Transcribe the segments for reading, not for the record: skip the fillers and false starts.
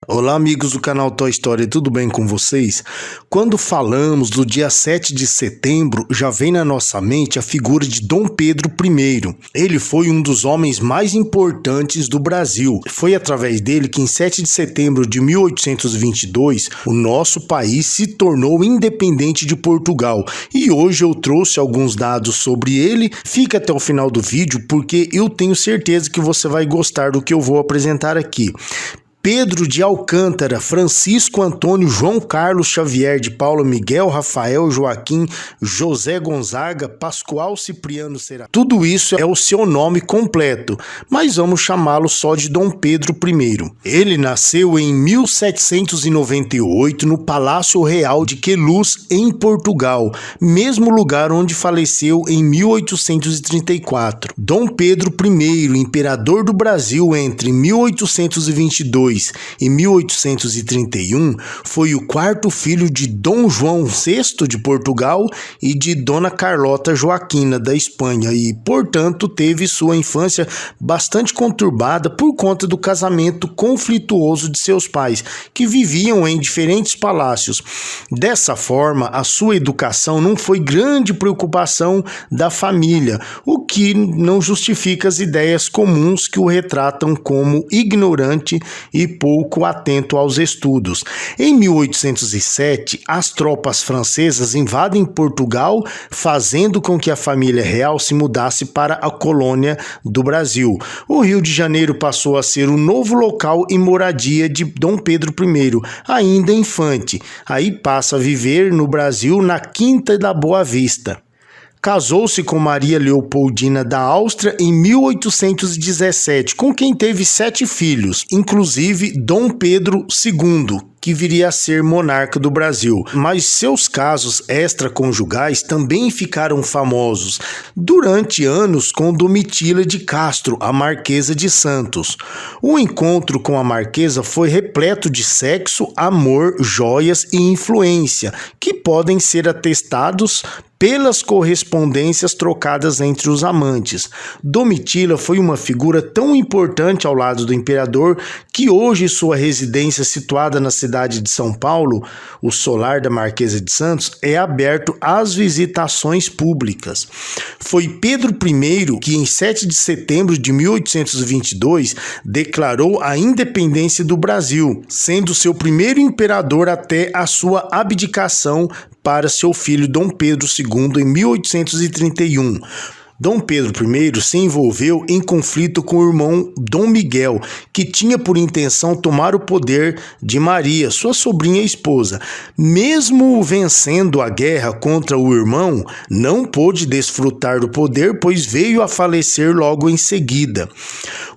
Olá, amigos do canal Toy Story, tudo bem com vocês? Quando falamos do dia 7 de setembro, já vem na nossa mente a figura de Dom Pedro I. Ele foi um dos homens mais importantes do Brasil. Foi através dele que em 7 de setembro de 1822, o nosso país se tornou independente de Portugal. E hoje eu trouxe alguns dados sobre ele. Fica até o final do vídeo porque eu tenho certeza que você vai gostar do que eu vou apresentar aqui. Pedro de Alcântara, Francisco Antônio João Carlos Xavier de Paula Miguel, Rafael Joaquim, José Gonzaga, Pascoal Cipriano Serafim. Tudo isso é o seu nome completo, mas vamos chamá-lo só de Dom Pedro I. Ele nasceu em 1798 no Palácio Real de Queluz, em Portugal, mesmo lugar onde faleceu em 1834. Dom Pedro I, imperador do Brasil entre 1822 e 1831, foi o quarto filho de Dom João VI de Portugal e de Dona Carlota Joaquina da Espanha e, portanto, teve sua infância bastante conturbada por conta do casamento conflituoso de seus pais, que viviam em diferentes palácios. Dessa forma, a sua educação não foi grande preocupação da família, o que não justifica as ideias comuns que o retratam como ignorante e pouco atento aos estudos. Em 1807, as tropas francesas invadem Portugal, fazendo com que a família real se mudasse para a colônia do Brasil. O Rio de Janeiro passou a ser o novo local e moradia de Dom Pedro I, ainda infante. Aí passa a viver no Brasil na Quinta da Boa Vista. Casou-se com Maria Leopoldina da Áustria em 1817, com quem teve 7 filhos, inclusive Dom Pedro II, que viria a ser monarca do Brasil. Mas seus casos extraconjugais também ficaram famosos durante anos com Domitila de Castro, a Marquesa de Santos. O encontro com a Marquesa foi repleto de sexo, amor, joias e influência, que podem ser atestados pelas correspondências trocadas entre os amantes. Domitila foi uma figura tão importante ao lado do imperador que hoje sua residência, situada na cidade de São Paulo, o solar da Marquesa de Santos, é aberto às visitações públicas. Foi Pedro I que, em 7 de setembro de 1822, declarou a independência do Brasil, sendo seu primeiro imperador até a sua abdicação para seu filho Dom Pedro II em 1831. Dom Pedro I se envolveu em conflito com o irmão Dom Miguel, que tinha por intenção tomar o poder de Maria, sua sobrinha e esposa. Mesmo vencendo a guerra contra o irmão, não pôde desfrutar do poder, pois veio a falecer logo em seguida.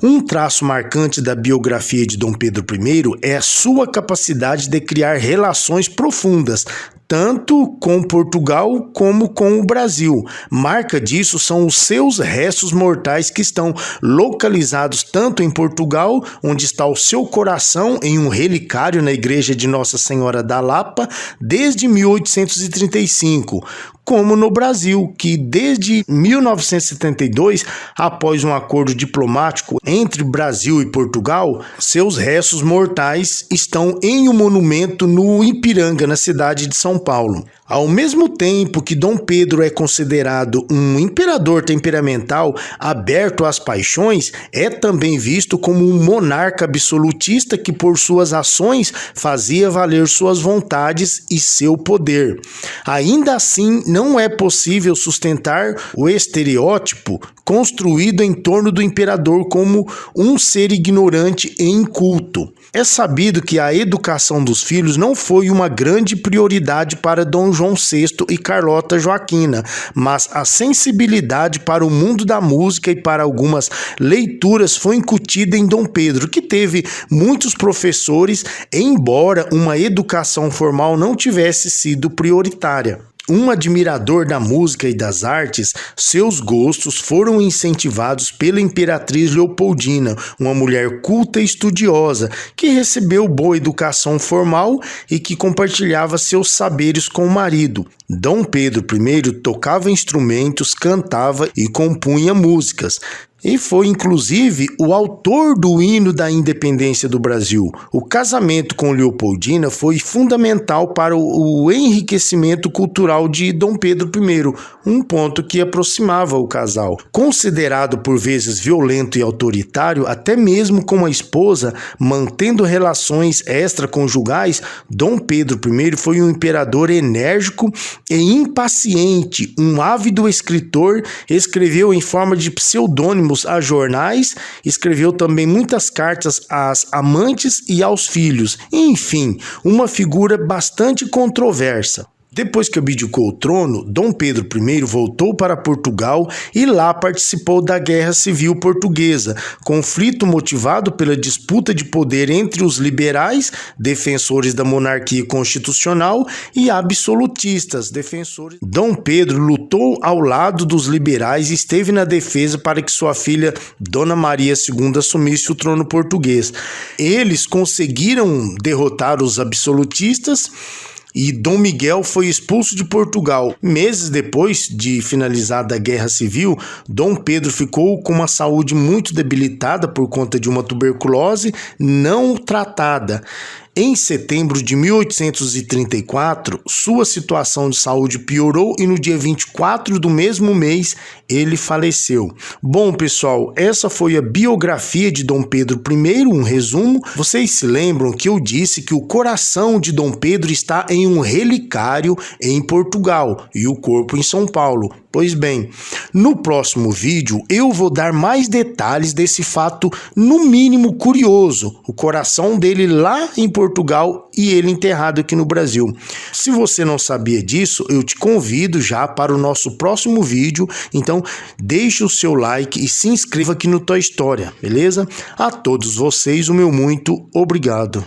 Um traço marcante da biografia de Dom Pedro I é a sua capacidade de criar relações profundas, tanto com Portugal como com o Brasil. Marca disso são os seus restos mortais que estão localizados tanto em Portugal, onde está o seu coração em um relicário na igreja de Nossa Senhora da Lapa desde 1835, como no Brasil, que desde 1972, após um acordo diplomático entre Brasil e Portugal, seus restos mortais estão em um monumento no Ipiranga, na cidade de São Paulo. Ao mesmo tempo que Dom Pedro é considerado um imperador temperamental, aberto às paixões, é também visto como um monarca absolutista que, por suas ações, fazia valer suas vontades e seu poder. Ainda assim, não é possível sustentar o estereótipo construído em torno do imperador como um ser ignorante e inculto. É sabido que a educação dos filhos não foi uma grande prioridade para Dom João VI e Carlota Joaquina, mas a sensibilidade para o mundo da música e para algumas leituras foi incutida em Dom Pedro, que teve muitos professores, embora uma educação formal não tivesse sido prioritária. Um admirador da música e das artes, seus gostos foram incentivados pela Imperatriz Leopoldina, uma mulher culta e estudiosa, que recebeu boa educação formal e que compartilhava seus saberes com o marido. Dom Pedro I tocava instrumentos, cantava e compunha músicas. e foi inclusive o autor do hino da independência do Brasil. O casamento com Leopoldina foi fundamental para o enriquecimento cultural de Dom Pedro I, um ponto que aproximava o casal. Considerado por vezes violento e autoritário, até mesmo com a esposa, mantendo relações extraconjugais, Dom Pedro I foi um imperador enérgico e impaciente, um ávido escritor, escreveu em forma de pseudônimos a jornais, escreveu também muitas cartas às amantes e aos filhos, enfim, uma figura bastante controversa. Depois que abdicou o trono, Dom Pedro I voltou para Portugal e lá participou da Guerra Civil Portuguesa, conflito motivado pela disputa de poder entre os liberais, defensores da monarquia constitucional, e absolutistas, defensores. Dom Pedro lutou ao lado dos liberais e esteve na defesa para que sua filha Dona Maria II assumisse o trono português. Eles conseguiram derrotar os absolutistas e Dom Miguel foi expulso de Portugal. Meses depois de finalizada a Guerra Civil, Dom Pedro ficou com uma saúde muito debilitada por conta de uma tuberculose não tratada. Em setembro de 1834, sua situação de saúde piorou e no dia 24 do mesmo mês ele faleceu. Bom, pessoal, essa foi a biografia de Dom Pedro I, um resumo. Vocês se lembram que eu disse que o coração de Dom Pedro está em um relicário em Portugal e o corpo em São Paulo. Pois bem, no próximo vídeo eu vou dar mais detalhes desse fato no mínimo curioso, o coração dele lá em Portugal e ele enterrado aqui no Brasil. Se você não sabia disso, eu te convido já para o nosso próximo vídeo, então deixe o seu like e se inscreva aqui no Tua História, beleza? A todos vocês o meu muito obrigado.